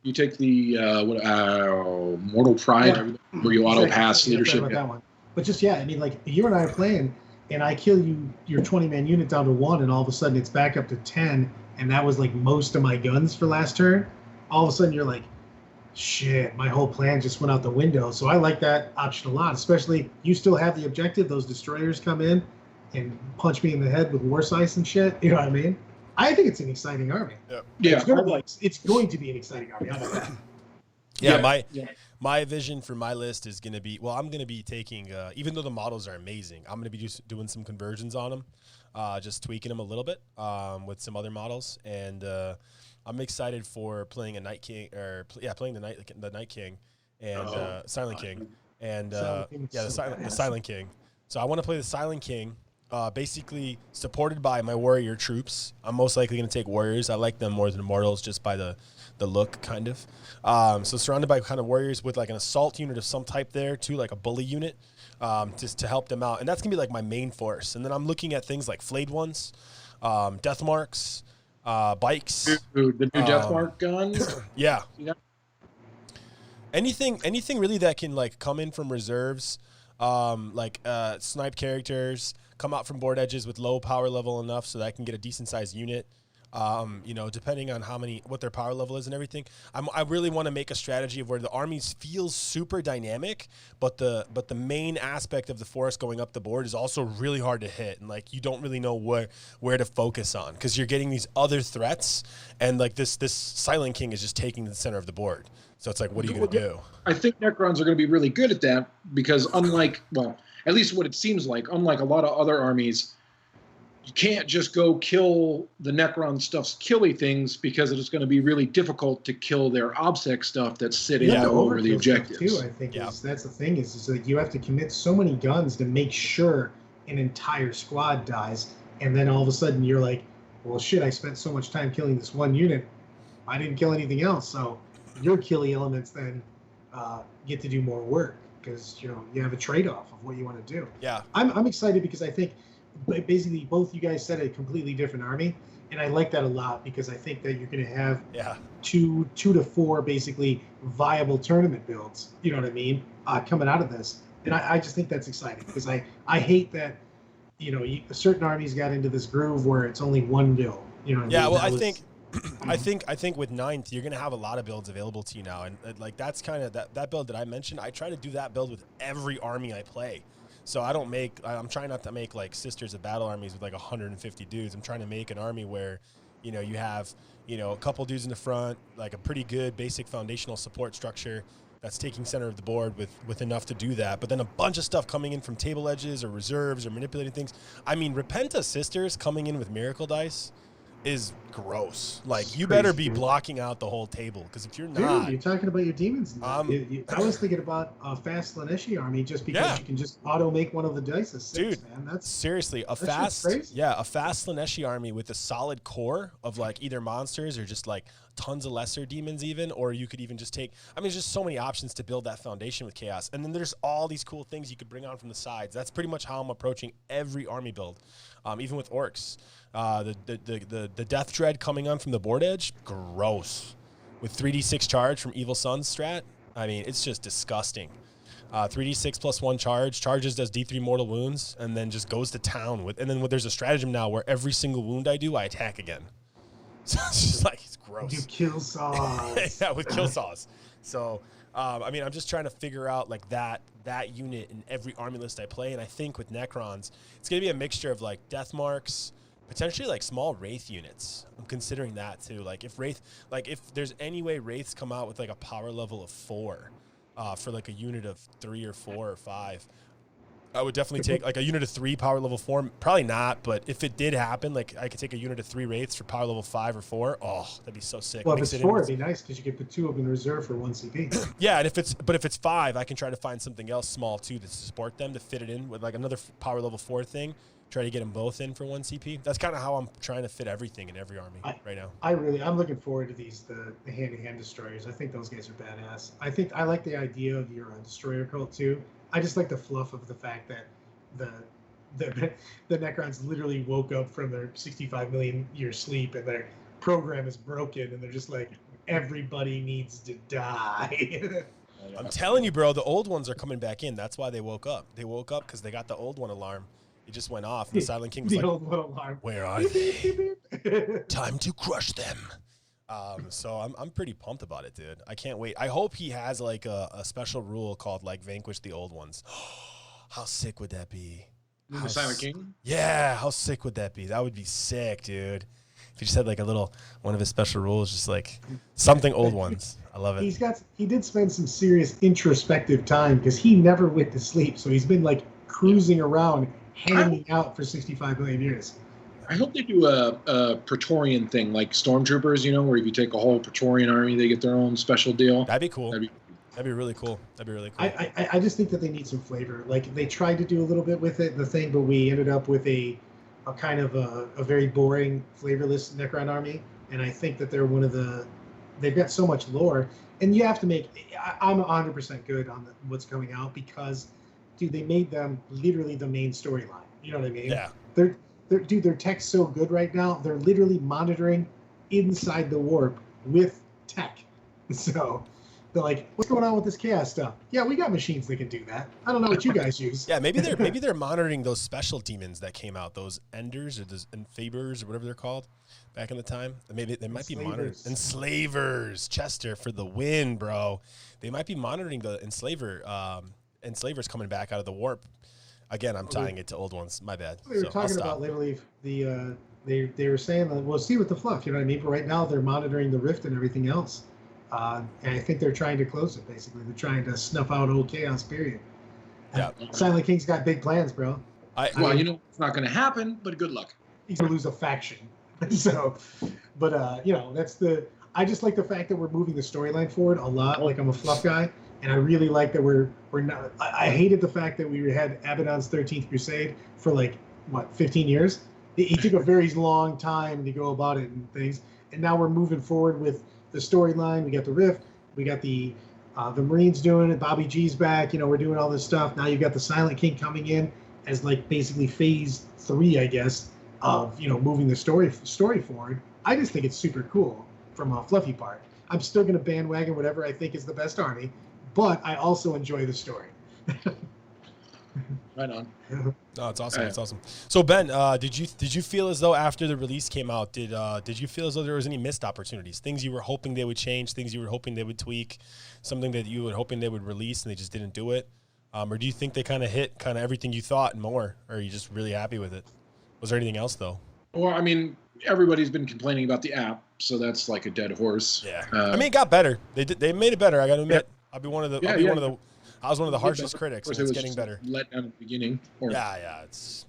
[SPEAKER 3] you take the Mortal Pride, where you auto pass leadership.
[SPEAKER 2] About that one. But just I mean, like you and I are playing, and I kill your 20-man unit down to 1, and all of a sudden it's back up to 10, and that was like most of my guns for last turn. All of a sudden you're like, shit, my whole plan just went out the window. So I like that option a lot, especially you still have the objective. Those destroyers come in and punch me in the head with war size and shit. You know what I mean? I think it's an exciting army.
[SPEAKER 3] Yeah,
[SPEAKER 2] it's going to be an exciting army. How about that?
[SPEAKER 1] My vision for my list is going to be, well, I'm going to be taking, even though the models are amazing, I'm going to be just doing some conversions on them, just tweaking them a little bit with some other models. And I'm excited for playing a Night King, playing the Night King and Silent King. And the Silent King. So I want to play the Silent King, basically supported by my warrior troops. I'm most likely going to take warriors. I like them more than immortals just by the look, kind of. So surrounded by kind of warriors with like an assault unit of some type there too, like a bully unit, just to help them out. And that's gonna be like my main force. And then I'm looking at things like flayed ones, death marks, bikes.
[SPEAKER 3] Dude, the new death mark gun.
[SPEAKER 1] Yeah. Anything really that can like come in from reserves, like snipe characters, come out from board edges with low power level enough so that I can get a decent sized unit. You know, depending on what their power level is and everything, I really want to make a strategy of where the armies feels super dynamic, but the main aspect of the forest going up the board is also really hard to hit, and like you don't really know where to focus on because you're getting these other threats, and like this Silent King is just taking the center of the board. So it's like, what are you going to do?
[SPEAKER 3] I think Necrons are going to be really good at that because unlike, well, at least what it seems like, unlike a lot of other armies, you can't just go kill the Necron stuff's killy things because it is going to be really difficult to kill their OBSEC stuff that's sitting over the objectives.
[SPEAKER 2] Too, I think that's the thing is like you have to commit so many guns to make sure an entire squad dies, and then all of a sudden you're like, well, shit, I spent so much time killing this one unit, I didn't kill anything else. So your killy elements then get to do more work because you have a trade-off of what you want to do.
[SPEAKER 1] Yeah,
[SPEAKER 2] I'm excited because I think. But basically, both you guys said a completely different army, and I like that a lot because I think that you're going to have two to four basically viable tournament builds. You know what I mean? Coming out of this, and I just think that's exciting because I hate that certain armies got into this groove where it's only one build. You know what I mean?
[SPEAKER 1] Yeah, well, I think with 9th, you're going to have a lot of builds available to you now, and like that's kind of that build that I mentioned. I try to do that build with every army I play. So I'm trying not to make like Sisters of Battle armies with like 150 dudes. I'm trying to make an army where, you have, a couple dudes in the front, like a pretty good basic foundational support structure that's taking center of the board with enough to do that. But then a bunch of stuff coming in from table edges or reserves or manipulating things. I mean, Repenta Sisters coming in with Miracle Dice is gross. Like, you better be blocking out the whole table, because if you're not...
[SPEAKER 2] Dude, you're talking about your demons now. I was thinking about a fast Laneshi army just because you can just auto-make one of the dice as 6,
[SPEAKER 1] dude,
[SPEAKER 2] man. That's
[SPEAKER 1] seriously, a fast Laneshi army with a solid core of, like, either monsters or just, like, tons of lesser demons even, or you could even just take, I mean, there's just so many options to build that foundation with chaos. And then there's all these cool things you could bring on from the sides. That's pretty much how I'm approaching every army build, even with orcs. The Death Dread coming on from the board edge, gross. With 3d6 charge from Evil Sun's strat, I mean, it's just disgusting. 3d6 plus 1 charge, charges does d3 mortal wounds, and then just goes to town with. And then there's a stratagem now where every single wound I do, I attack again. So it's just like, it's gross.
[SPEAKER 2] Do kill saws.
[SPEAKER 1] Yeah, with kill saws. So, I mean, I'm just trying to figure out like that unit in every army list I play. And I think with Necrons, it's going to be a mixture of like death marks, potentially like small Wraith units. I'm considering that too. Like if there's any way Wraiths come out with like a power level of 4 for like a unit of 3 or 4 or 5, I would definitely take like a unit of 3 power level 4. Probably not, but if it did happen, like I could take a unit of 3 Wraiths for power level 5 or 4. Oh, that'd be so sick.
[SPEAKER 2] Well, if it's 4, it'd be nice because you could put 2 of them in reserve for 1 CP.
[SPEAKER 1] Yeah, and if it's 5, I can try to find something else small too to support them, to fit it in with like another power level 4 thing. Try to get them both in for 1 CP. That's kind of how I'm trying to fit everything in every army right now.
[SPEAKER 2] I'm looking forward to the hand-to-hand destroyers. I think those guys are badass. I like the idea of your destroyer cult too. I just like the fluff of the fact that the Necrons literally woke up from their 65 million year sleep and their program is broken and they're just like, everybody needs to die.
[SPEAKER 1] I'm telling you, bro, the old ones are coming back in. That's why they woke up. They woke up because they got the old one alarm. It just went off. The Silent King was like,
[SPEAKER 2] old one alarm.
[SPEAKER 1] Where are they? Time to crush them. So I'm pretty pumped about it, dude. I can't wait. I hope he has like a special rule called like vanquish the old ones. How sick would that be?
[SPEAKER 3] The Silent King?
[SPEAKER 1] Yeah, how sick would that be? That would be sick, dude. If he just had like a little one of his special rules, just like something old ones. I love it.
[SPEAKER 2] He did spend some serious introspective time because he never went to sleep. So he's been like cruising around, hanging out for 65 million years.
[SPEAKER 3] I hope they do a Praetorian thing like Stormtroopers, where if you take a whole Praetorian army, they get their own special deal.
[SPEAKER 1] That'd be cool. That'd be really cool.
[SPEAKER 2] I just think that they need some flavor. Like they tried to do a little bit with it, the thing, but we ended up with a kind of a very boring, flavorless Necron army. And I think that they're they've got so much lore. And you have to I'm 100% good on what's coming out because, dude, they made them literally the main storyline. You know what I mean?
[SPEAKER 1] Yeah.
[SPEAKER 2] Their tech's so good right now. They're literally monitoring inside the warp with tech. So they're like, what's going on with this chaos stuff? Yeah, we got machines that can do that. I don't know what you guys use.
[SPEAKER 1] Yeah, maybe they're monitoring those special demons that came out, those Enders or those Enfabers or whatever they're called back in the time. Maybe they might be monitoring Enslavers. Chester for the win, bro. They might be monitoring the Enslavers coming back out of the warp. Again, I'm tying it to old ones. My bad.
[SPEAKER 2] They were talking about literally they were saying that we'll see with the fluff. You know what I mean? But right now they're monitoring the rift and everything else. And I think they're trying to close it, basically. They're trying to snuff out old chaos, period.
[SPEAKER 1] Yeah.
[SPEAKER 2] Silent King's got big plans, bro.
[SPEAKER 3] It's not going to happen, but good luck.
[SPEAKER 2] He's going to lose a faction. So, but, I just like the fact that we're moving the storyline forward a lot. Like, I'm a fluff guy, and I really like that we're not. I hated the fact that we had Abaddon's 13th Crusade for, 15 years? He took a very long time to go about it and things, and now we're moving forward with the storyline. We got the Rift, we got the Marines doing it, Bobby G's back, we're doing all this stuff. Now you've got the Silent King coming in as basically phase 3, I guess, of moving the story forward. I just think it's super cool from a fluffy part. I'm still going to bandwagon whatever I think is the best army, but I also enjoy the story.
[SPEAKER 3] Right on.
[SPEAKER 1] No, it's awesome. It's awesome. So Ben, did you feel as though after the release came out, did you feel as though there was any missed opportunities, things you were hoping they would change, things you were hoping they would tweak, something that you were hoping they would release and they just didn't do it, or do you think they kind of hit everything you thought and more, or are you just really happy with it? Was there anything else though?
[SPEAKER 3] Well, I mean, everybody's been complaining about the app, so that's like a dead horse.
[SPEAKER 1] Yeah. It got better. They made it better. I got to admit. I'll be one of the. I was one of the harshest critics, and it's getting better.
[SPEAKER 3] Let down at the beginning.
[SPEAKER 1] It's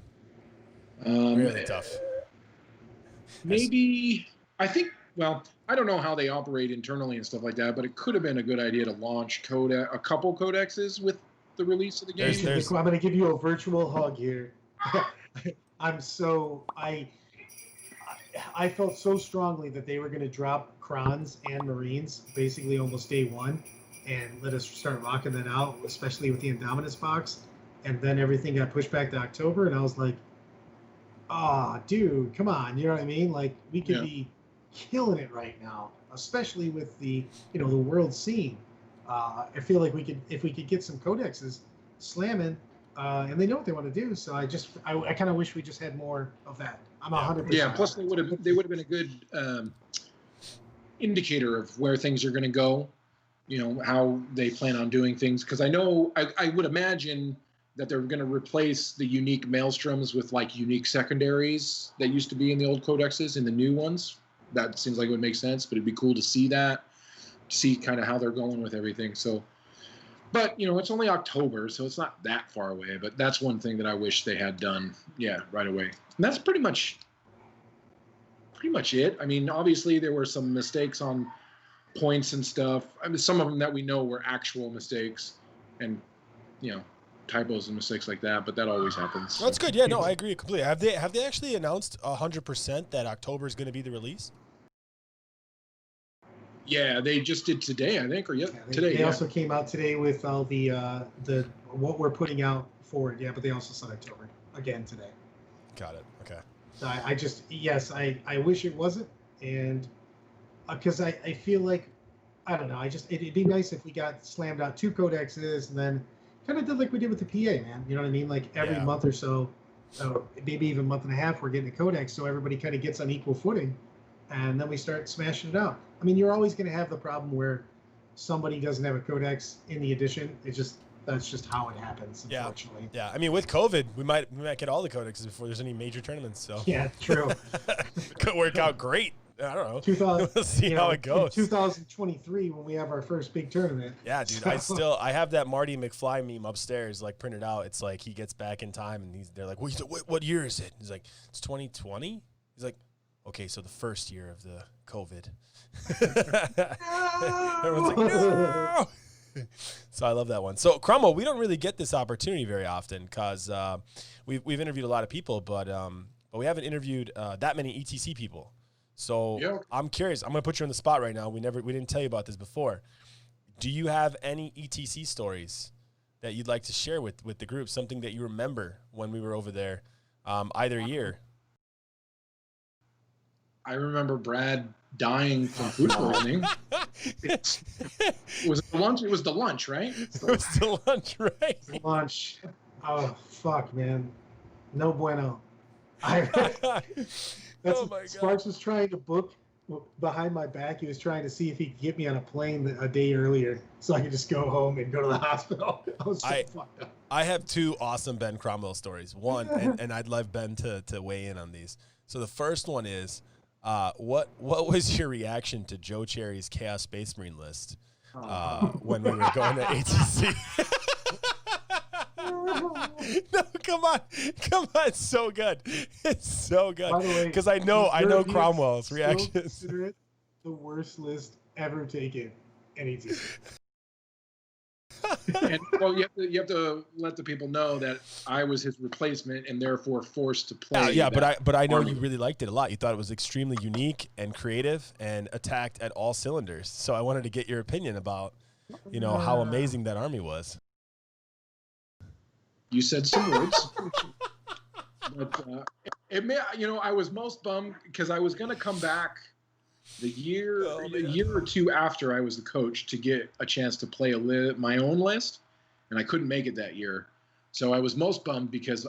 [SPEAKER 1] really tough.
[SPEAKER 3] Maybe, I think, I don't know how they operate internally and stuff like that, but it could have been a good idea to launch a couple codexes with the release of the game.
[SPEAKER 2] I'm going to give you a virtual hug here. I felt so strongly that they were going to drop Crons and Marines basically almost day one and let us start rocking that out, especially with the Indominus box. And then everything got pushed back to October, and I was like, oh, dude, come on. You know what I mean? Like, we could be killing it right now, especially with the, the world scene. I feel like if we could get some codexes slamming, and they know what they want to do. So I kind of wish we just had more of that. I'm 100%.
[SPEAKER 3] Yeah. Plus, they would have been a good indicator of where things are going to go. How they plan on doing things. Because I know I would imagine that they're going to replace the unique maelstroms with like unique secondaries that used to be in the old codexes in the new ones. That seems like it would make sense, but it'd be cool to see that, to see kind of how they're going with everything. So. But, it's only October, so it's not that far away. But that's one thing that I wish they had done, right away. And that's pretty much it. I mean, obviously there were some mistakes on points and stuff. I mean, some of them that we know were actual mistakes and, typos and mistakes like that. But that always happens.
[SPEAKER 1] That's good. Yeah, no, I agree completely. Have they actually announced 100% that October is going to be the release?
[SPEAKER 3] Yeah, they just did today, I think, or today.
[SPEAKER 2] They also came out today with all the what we're putting out for it. Yeah, but they also said October again today.
[SPEAKER 1] Got it. Okay.
[SPEAKER 2] So I wish it wasn't, and because I feel like I don't know. It'd be nice if we got slammed out 2 codexes and then kind of did like we did with the PA, man. You know what I mean? Like every month or so, maybe even a month and a half, we're getting a codex, so everybody kind of gets on equal footing. And then we start smashing it out. I mean, you're always going to have the problem where somebody doesn't have a codex in the edition. That's just how it happens, unfortunately.
[SPEAKER 1] Yeah. I mean, with COVID, we might get all the codexes before there's any major tournaments. So
[SPEAKER 2] yeah, true.
[SPEAKER 1] Could work out great. I don't know.
[SPEAKER 2] 2000,
[SPEAKER 1] we'll see how it goes.
[SPEAKER 2] 2023, when we have our first big tournament.
[SPEAKER 1] Yeah, dude. I have that Marty McFly meme upstairs, like printed out. It's like he gets back in time, and they're like, "What year is it?" He's like, "It's 2020." He's like, okay, so the first year of the COVID. Everyone's like, no! So I love that one. So Cromwell, we don't really get this opportunity very often because we've interviewed a lot of people, but we haven't interviewed that many ETC people. So I'm curious. I'm going to put you on the spot right now. We didn't tell you about this before. Do you have any ETC stories that you'd like to share with the group? Something that you remember when we were over there, either year?
[SPEAKER 3] I remember Brad dying from food poisoning. Was it the lunch? It was the lunch, right?
[SPEAKER 1] It was the lunch, right?
[SPEAKER 2] Lunch. Oh, fuck, man. No bueno. Sparks was trying to book behind my back. He was trying to see if he could get me on a plane a day earlier so I could just go home and go to the hospital. I was so fucked up.
[SPEAKER 1] I have 2 awesome Ben Cromwell stories. One, and I'd love Ben to weigh in on these. So the first one is, what was your reaction to Joe Cherry's Chaos Space Marine list when we were going to ATC? No, come on, it's so good. It's so good because I know Cromwell's reaction.
[SPEAKER 2] Consider it the worst list ever taken in ATC.
[SPEAKER 3] And you have to let the people know that I was his replacement and therefore forced to play.
[SPEAKER 1] But I know you really liked it a lot. You thought it was extremely unique and creative and attacked at all cylinders. So I wanted to get your opinion about, how amazing that army was.
[SPEAKER 3] You said some words, but I was most bummed because I was going to come back a year or 2 after I was the coach to get a chance to play my own list, and I couldn't make it that year. So I was most bummed because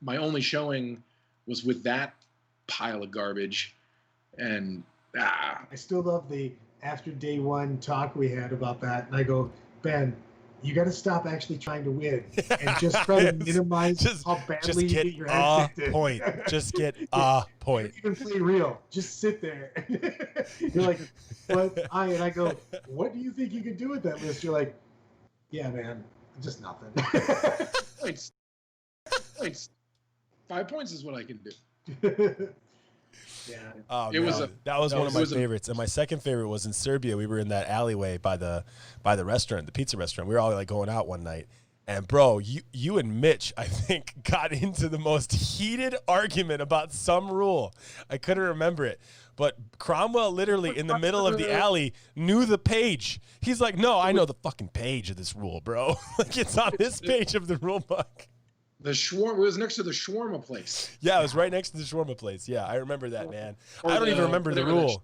[SPEAKER 3] my only showing was with that pile of garbage. And
[SPEAKER 2] I still love the after day 1 talk we had about that. And I go, Ben, you got to stop actually trying to win and just try to minimize how badly you get your head kicked in.
[SPEAKER 1] Just get a point.
[SPEAKER 2] Don't even play real. Just sit there. You're like, what? I go, what do you think you could do with that list? You're like, yeah, man, just nothing.
[SPEAKER 3] Points. 5 points is what I can do.
[SPEAKER 2] Yeah.
[SPEAKER 1] Oh, that was one of my favorites. And my second favorite was in Serbia. We were in that alleyway by the restaurant, the pizza restaurant. We were all like going out one night, And bro, you and Mitch, I think, got into the most heated argument about some rule. I couldn't remember it. But Cromwell literally in the middle of the alley knew the page. He's like, no, I know the fucking page of this rule, bro. Like it's on this page of the rule book.
[SPEAKER 3] The shawarma, it was next to the shawarma place.
[SPEAKER 1] Yeah, it was right next to the shawarma place. Yeah, I remember that, man. I don't even remember the rule.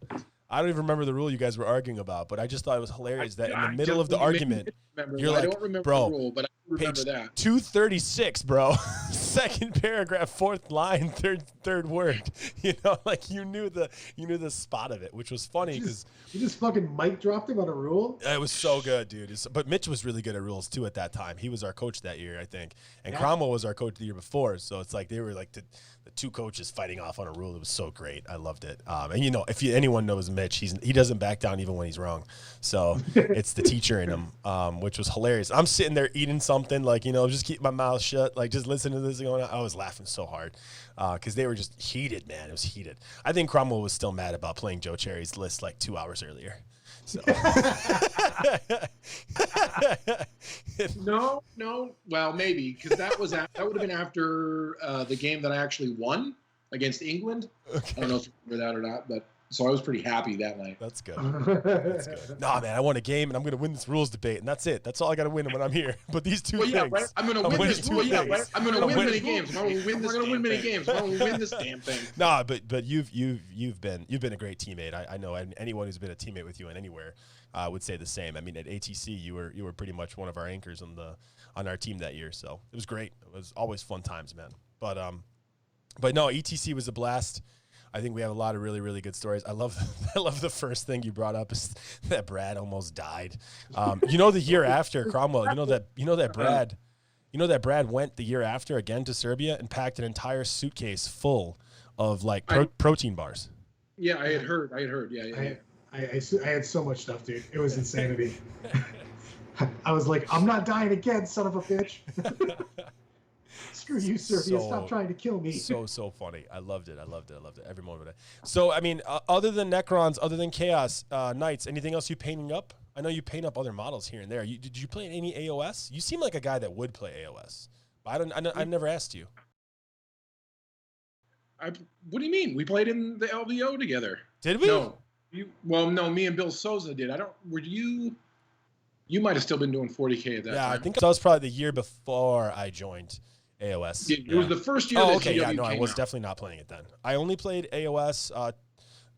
[SPEAKER 1] I don't even remember the rule you guys were arguing about, but I just thought it was hilarious that in the middle of the argument, you're like,
[SPEAKER 3] I don't remember
[SPEAKER 1] bro,
[SPEAKER 3] the rule, but I remember
[SPEAKER 1] page
[SPEAKER 3] that.
[SPEAKER 1] 236, bro. Second paragraph, fourth line, third word. You know, like you knew the spot of it, which was funny because
[SPEAKER 2] you just fucking mic dropped him on a rule.
[SPEAKER 1] It was so good, dude. But Mitch was really good at rules too at that time. He was our coach that year, I think, and Cromwell was our coach the year before. So it's like they were like the two coaches fighting off on a rule. It was so great. I loved it. And you know, if anyone knows Mitch, he doesn't back down even when he's wrong. So it's the teacher in him, which was hilarious. I'm sitting there eating something, like, you know, just keep my mouth shut, like just listening to this going on. I was laughing so hard because they were just heated, man. It was heated. I think Cromwell was still mad about playing Joe Cherry's list like 2 hours earlier. So
[SPEAKER 3] no. Well, maybe because that would have been after the game that I actually won against England. Okay. I don't know if you remember that or not, but so I was pretty happy that night.
[SPEAKER 1] That's good. That's good. Nah, man, I won a game and I'm gonna win this rules debate, and that's it. That's all I gotta win when I'm here. But these two things,
[SPEAKER 3] right? I'm gonna win this. Right? I'm gonna win many games. I'm gonna win this. I'm gonna win many games. I'm gonna win this damn thing.
[SPEAKER 1] Nah, but you've been a great teammate. I know, and anyone who's been a teammate with you in anywhere would say the same. I mean, at ATC, you were pretty much one of our anchors on our team that year. So it was great. It was always fun times, man. But no, ETC was a blast. I think we have a lot of really, really good stories. I love the first thing you brought up is that Brad almost died. You know, the year after Cromwell, you know that Brad went the year after again to Serbia and packed an entire suitcase full of like protein bars.
[SPEAKER 3] Yeah, I had heard. Yeah.
[SPEAKER 2] I had so much stuff, dude. It was insanity. I was like, I'm not dying again, son of a bitch. Screw you, Serbia. Stop trying to kill me.
[SPEAKER 1] So funny. I loved it. Every moment of it. So, I mean, other than Necrons, other than Chaos Knights, anything else you painting up? I know you paint up other models here and there. Did you play any AOS? You seem like a guy that would play AOS. I never asked you.
[SPEAKER 3] What do you mean? We played in the LVO together.
[SPEAKER 1] Did we?
[SPEAKER 3] No. No, me and Bill Souza did. Were you? You might have still been doing 40K at that time.
[SPEAKER 1] Yeah, I think that was probably the year before I joined AOS.
[SPEAKER 3] It was the first year.
[SPEAKER 1] Oh, okay. Yeah, no, I was definitely not playing it then. I only played AOS,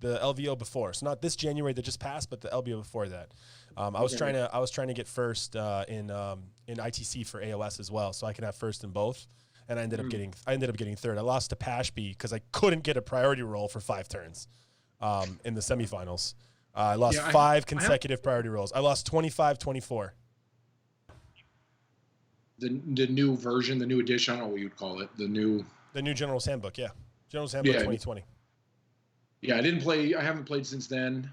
[SPEAKER 1] the LVO before. So not this January that just passed, but the LVO before that. I was trying to get first in ITC for AOS as well, so I can have first in both. And I ended up getting third. I lost to Pashby because I couldn't get a priority roll for 5 turns in the semifinals. I lost 5 consecutive priority rolls. I lost 25-24.
[SPEAKER 3] The new version, the new edition, I don't know what you'd call it. The new
[SPEAKER 1] General's Handbook, yeah. General's Handbook 2020.
[SPEAKER 3] Yeah, I haven't played since then.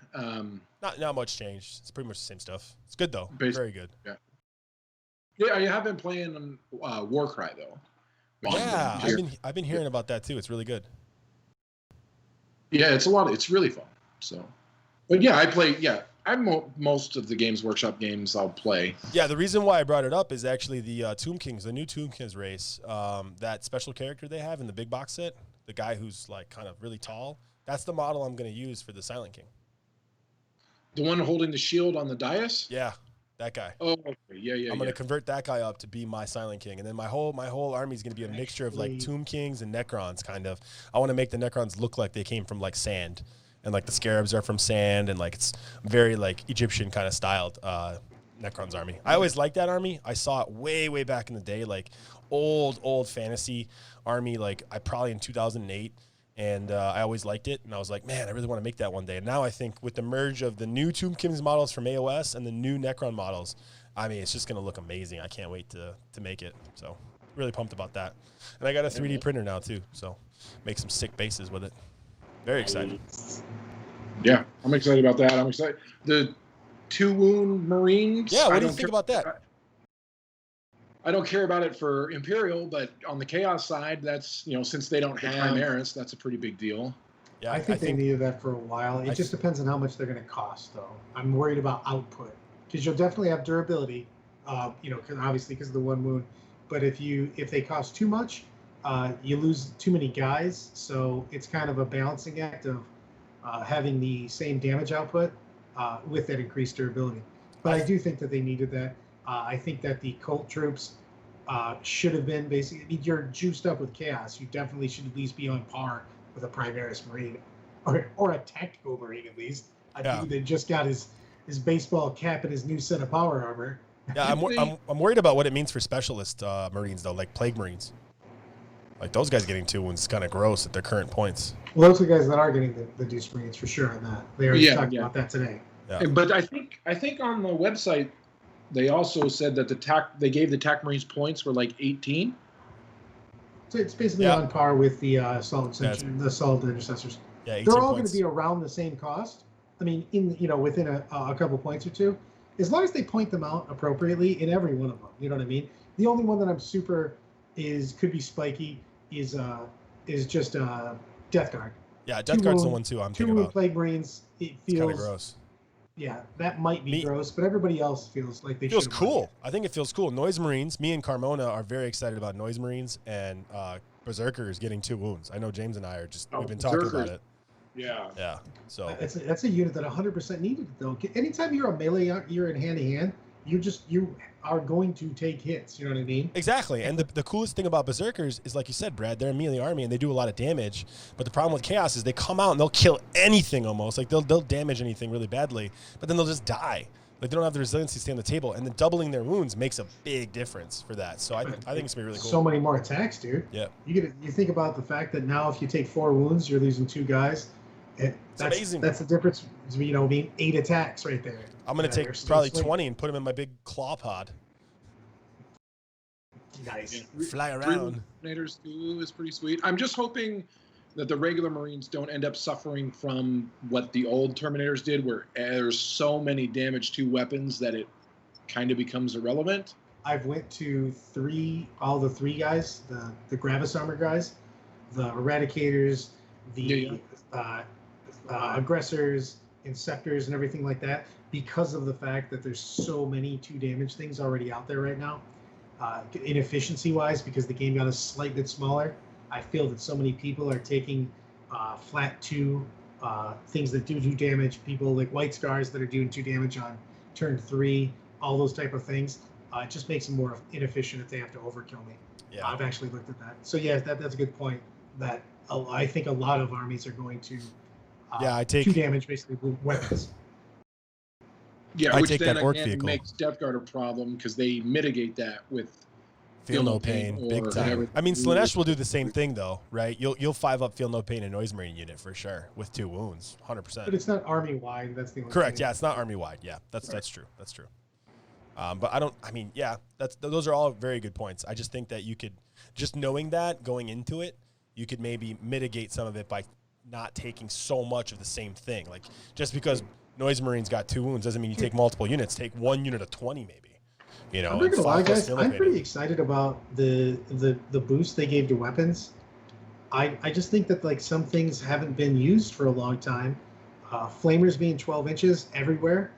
[SPEAKER 1] Not much changed. It's pretty much the same stuff. It's good though. Very good.
[SPEAKER 3] Yeah, I have been playing Warcry though.
[SPEAKER 1] Yeah, I've been hearing about that too. It's really good.
[SPEAKER 3] Yeah, it's really fun. So, but yeah, I play. Yeah, most of the Games Workshop games I'll play.
[SPEAKER 1] Yeah, the reason why I brought it up is actually the Tomb Kings, the new Tomb Kings race. That special character they have in the big box set, the guy who's like kind of really tall. That's the model I'm going to use for the Silent King.
[SPEAKER 3] The one holding the shield on the dais?
[SPEAKER 1] Yeah, that guy.
[SPEAKER 3] Oh, okay. Yeah.
[SPEAKER 1] I'm going to convert that guy up to be my Silent King, and then my whole army is going to be a mixture of like Tomb Kings and Necrons, kind of. I want to make the Necrons look like they came from like sand, and like the Scarabs are from sand, and like it's very like Egyptian kind of styled Necrons army. I always liked that army. I saw it way back in the day, like old fantasy army, like probably in 2008. And I always liked it, and I was like, man, I really want to make that one day. And now I think with the merge of the new Tomb Kings models from AOS and the new Necron models, I mean, it's just going to look amazing. I can't wait to make it. So really pumped about that. And I got a 3D printer now too, so make some sick bases with it. Very excited.
[SPEAKER 3] Yeah, I'm excited about that. I'm excited. The 2-wound Marines.
[SPEAKER 1] Yeah, what do you think about that?
[SPEAKER 3] I don't care about it for Imperial, but on the Chaos side, that's, since they don't have Primaris, that's a pretty big deal.
[SPEAKER 2] Yeah, I think they needed that for a while. It just depends on how much they're going to cost, though. I'm worried about output because you'll definitely have durability. obviously because of the one wound. But if they cost too much, you lose too many guys. So it's kind of a balancing act of having the same damage output with that increased durability. But I do think that they needed that. I think that the cult troops should have been basically. I mean, you're juiced up with chaos. You definitely should at least be on par with a Primaris Marine, or a tactical Marine at least. I think they just got his baseball cap and his new set of power armor.
[SPEAKER 1] Yeah, I'm worried about what it means for specialist Marines though, like Plague Marines. Like those guys getting 2 wounds is kind of gross at their current points.
[SPEAKER 2] Well, those are the guys that are getting the Deuce Marines for sure on that. They already talked about that today.
[SPEAKER 3] Yeah. But I think on the website they also said that they gave the TAC Marines points were like 18.
[SPEAKER 2] So it's basically on par with the Assault Intercessors.
[SPEAKER 1] Yeah,
[SPEAKER 2] they're all going to be around the same cost. I mean, within a couple points or two, as long as they point them out appropriately in every one of them. You know what I mean? The only one that I'm could be spiky is just Death Guard.
[SPEAKER 1] Yeah, Death Guard's the one too. I'm thinking about.
[SPEAKER 2] Plague Marines. It feels
[SPEAKER 1] kind of gross.
[SPEAKER 2] Yeah, that might be gross, but everybody else feels like they
[SPEAKER 1] feels cool. I think it feels cool. Noise Marines. Me and Carmona are very excited about Noise Marines and Berserkers getting 2 wounds. I know James and I are we've been talking about it.
[SPEAKER 3] Yeah.
[SPEAKER 1] Yeah. So
[SPEAKER 2] that's a unit that 100% needed it though. Anytime you're a melee, you're in hand to hand. You are going to take hits. You know what I mean?
[SPEAKER 1] Exactly. And the coolest thing about Berserkers is, like you said, Brad, they're a melee army and they do a lot of damage. But the problem with Chaos is they come out and they'll kill anything almost. Like they'll damage anything really badly, but then they'll just die. Like they don't have the resiliency to stay on the table. And then doubling their wounds makes a big difference for that. So I think it's going to be really cool.
[SPEAKER 2] So many more attacks, dude.
[SPEAKER 1] Yeah.
[SPEAKER 2] You think about the fact that now if you take 4 wounds, you're losing 2 guys. That's amazing. That's the difference between 8 attacks right there.
[SPEAKER 1] I'm going to take probably 20 and put them in my big claw pod.
[SPEAKER 2] Nice.
[SPEAKER 1] Fly around.
[SPEAKER 3] Terminators too is pretty sweet. I'm just hoping that the regular Marines don't end up suffering from what the old Terminators did, where there's so many damage to weapons that it kind of becomes irrelevant.
[SPEAKER 2] I've went to all the 3 guys, the Gravis Armor guys, the Eradicators, the Aggressors, Inceptors, and everything like that, because of the fact that there's so many 2 damage things already out there right now. Inefficiency-wise, because the game got a slight bit smaller, I feel that so many people are taking flat 2 things that do damage. People like White Scars that are doing 2 damage on turn 3, all those type of things. It just makes them more inefficient if they have to overkill me.
[SPEAKER 1] Yeah.
[SPEAKER 2] I've actually looked at that. So yeah, that's a good point. That I think a lot of armies are going to
[SPEAKER 1] I take
[SPEAKER 2] 2 damage basically with weapons.
[SPEAKER 3] Yeah,
[SPEAKER 1] I
[SPEAKER 3] which
[SPEAKER 1] take
[SPEAKER 3] then
[SPEAKER 1] that orc
[SPEAKER 3] again
[SPEAKER 1] vehicle.
[SPEAKER 3] makes Death Guard a problem because they mitigate that with
[SPEAKER 1] Feel No Pain, big time. I mean, Slanesh will do the same thing though, right? You'll 5-up Feel No Pain and Noise Marine unit for sure with 2 wounds, 100%.
[SPEAKER 2] But it's not army wide. That's the only
[SPEAKER 1] correct.
[SPEAKER 2] thing.
[SPEAKER 1] Yeah, it's not army wide. Yeah, that's true. That's true. But those are all very good points. I just think that you could, just knowing that going into it, you could maybe mitigate some of it by not taking so much of the same thing. Like just because Noise Marine's got 2 wounds doesn't mean you take multiple units. Take 1 unit of 20 maybe. You know,
[SPEAKER 2] I'm not gonna lie, guys. I'm pretty excited about the boost they gave to weapons. I just think that like some things haven't been used for a long time. Flamers being 12 inches everywhere.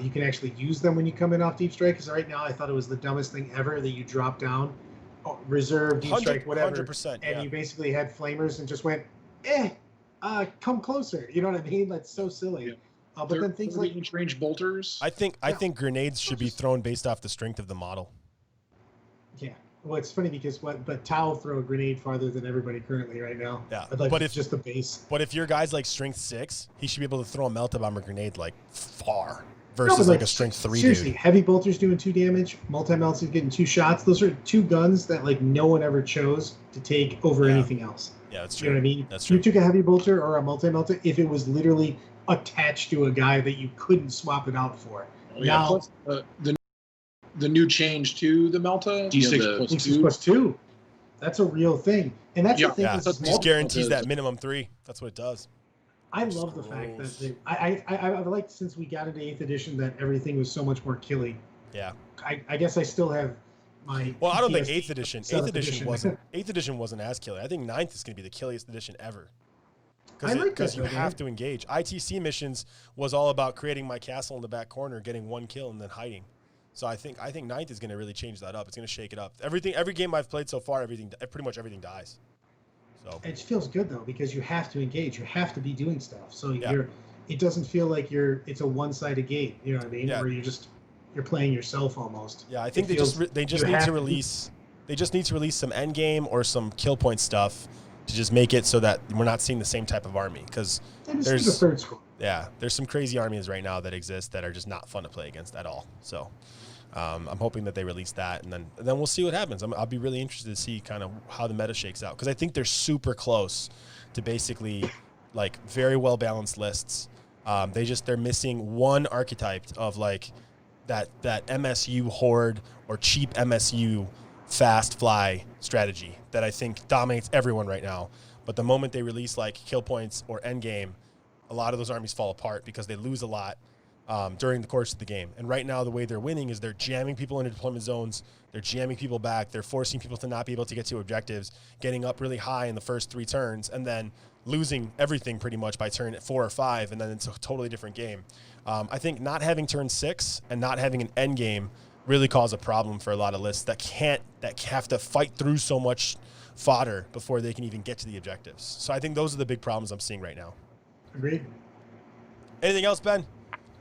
[SPEAKER 2] You can actually use them when you come in off Deep Strike. Because right now I thought it was the dumbest thing ever that you drop down, reserve, Deep Strike, whatever,
[SPEAKER 1] 100%,
[SPEAKER 2] and you basically had Flamers and just went, come closer. You know what I mean? That's so silly. Yeah. But then things like
[SPEAKER 3] range bolters.
[SPEAKER 1] I think grenades should be thrown based off the strength of the model.
[SPEAKER 2] Yeah. Well, it's funny because but Tau throw a grenade farther than everybody currently right now.
[SPEAKER 1] Yeah.
[SPEAKER 2] But if just the base.
[SPEAKER 1] But if your guy's like strength 6, he should be able to throw a Melta Bomber grenade like far versus like a strength 3
[SPEAKER 2] seriously,
[SPEAKER 1] dude.
[SPEAKER 2] Heavy bolters doing 2 damage, multi-melts is getting 2 shots. Those are 2 guns that like no one ever chose to take over anything else.
[SPEAKER 1] Yeah, that's true.
[SPEAKER 2] You know what I mean?
[SPEAKER 1] That's true.
[SPEAKER 2] You took a heavy bolter or a multi-melter if it was literally attached to a guy that you couldn't swap it out for.
[SPEAKER 3] Oh, yeah. Now, plus, the new change to the Melta,
[SPEAKER 2] D6 plus 2. That's a real thing. And that's the thing.
[SPEAKER 1] Yeah, just guarantees that minimum 3. That's what it does.
[SPEAKER 2] I love the fact that I've liked since we got into 8th edition that everything was so much more killy.
[SPEAKER 1] Yeah.
[SPEAKER 2] I guess I still have my.
[SPEAKER 1] Well, I don't think 8th edition. 8th edition wasn't as killy. I think 9th is going to be the killiest edition ever. Because you have to engage. ITC missions was all about creating my castle in the back corner, getting 1 kill, and then hiding. So I think ninth is going to really change that up. It's going to shake it up. Every game I've played so far, pretty much everything dies. So
[SPEAKER 2] it feels good though because you have to engage. You have to be doing stuff. So
[SPEAKER 1] Yeah.
[SPEAKER 2] it doesn't feel like it's a one-sided game. You know what I mean?
[SPEAKER 1] Yeah.
[SPEAKER 2] Where you're playing yourself almost.
[SPEAKER 1] Yeah, I think
[SPEAKER 2] It
[SPEAKER 1] they just need to release. They just need to release some end game or some kill point stuff to just make it so that we're not seeing the same type of army. Because
[SPEAKER 2] There's a third squad.
[SPEAKER 1] yeah, there's some crazy armies right now that exist that are just not fun to play against at all. So I'm hoping that they release that, and then we'll see what happens. I'll be really interested to see kind of how the meta shakes out because I think they're super close to basically like very well balanced lists. They're missing one archetype of like that MSU horde or cheap MSU fast fly strategy that I think dominates everyone right now. But the moment they release like kill points or end game, a lot of those armies fall apart because they lose a lot during the course of the game. And right now the way they're winning is they're jamming people into deployment zones, they're jamming people back, they're forcing people to not be able to get to objectives, getting up really high in the first 3 turns, and then losing everything pretty much by turn 4 or 5, and then it's a totally different game. I think not having turn 6 and not having an end game really cause a problem for a lot of lists that have to fight through so much fodder before they can even get to the objectives. So I think those are the big problems I'm seeing right now.
[SPEAKER 2] Agreed.
[SPEAKER 1] Anything else, Ben?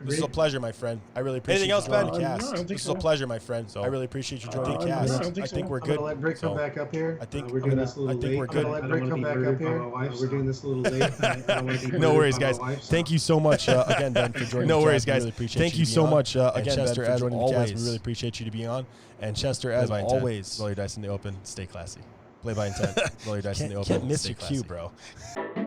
[SPEAKER 1] This is a pleasure, my friend. I really appreciate you joining the
[SPEAKER 3] No,
[SPEAKER 1] cast.
[SPEAKER 3] I don't think
[SPEAKER 1] This is
[SPEAKER 3] so.
[SPEAKER 1] a pleasure, my friend. So I really appreciate you joining the cast.
[SPEAKER 3] I don't think
[SPEAKER 1] I think
[SPEAKER 3] so.
[SPEAKER 1] we're
[SPEAKER 2] I'm
[SPEAKER 1] good.
[SPEAKER 2] gonna let Brick come back up here.
[SPEAKER 1] I think
[SPEAKER 2] we're doing this a little late.
[SPEAKER 1] we're good.
[SPEAKER 2] I'm gonna let Brick come back up here. We're doing this a little late. I don't wanna be
[SPEAKER 1] No
[SPEAKER 2] rude
[SPEAKER 1] worries,
[SPEAKER 2] by my
[SPEAKER 1] guys.
[SPEAKER 2] wife, so-
[SPEAKER 1] Thank you so much again, Ben, for joining.
[SPEAKER 4] No
[SPEAKER 1] the
[SPEAKER 4] worries,
[SPEAKER 1] cast. We
[SPEAKER 4] guys.
[SPEAKER 1] really appreciate
[SPEAKER 4] Thank you
[SPEAKER 1] to be
[SPEAKER 4] so
[SPEAKER 1] on.
[SPEAKER 4] much
[SPEAKER 1] And
[SPEAKER 4] again,
[SPEAKER 1] Chester,
[SPEAKER 4] Ben, for
[SPEAKER 1] as joining the cast. We
[SPEAKER 4] always.
[SPEAKER 1] really appreciate you to be on. And Chester, as
[SPEAKER 4] Play by intent.
[SPEAKER 1] always, roll your dice in the open. Stay classy. Play by intent. Roll your dice in the open.
[SPEAKER 4] Can't miss
[SPEAKER 1] Stay
[SPEAKER 4] your
[SPEAKER 1] classy.
[SPEAKER 4] cue, bro.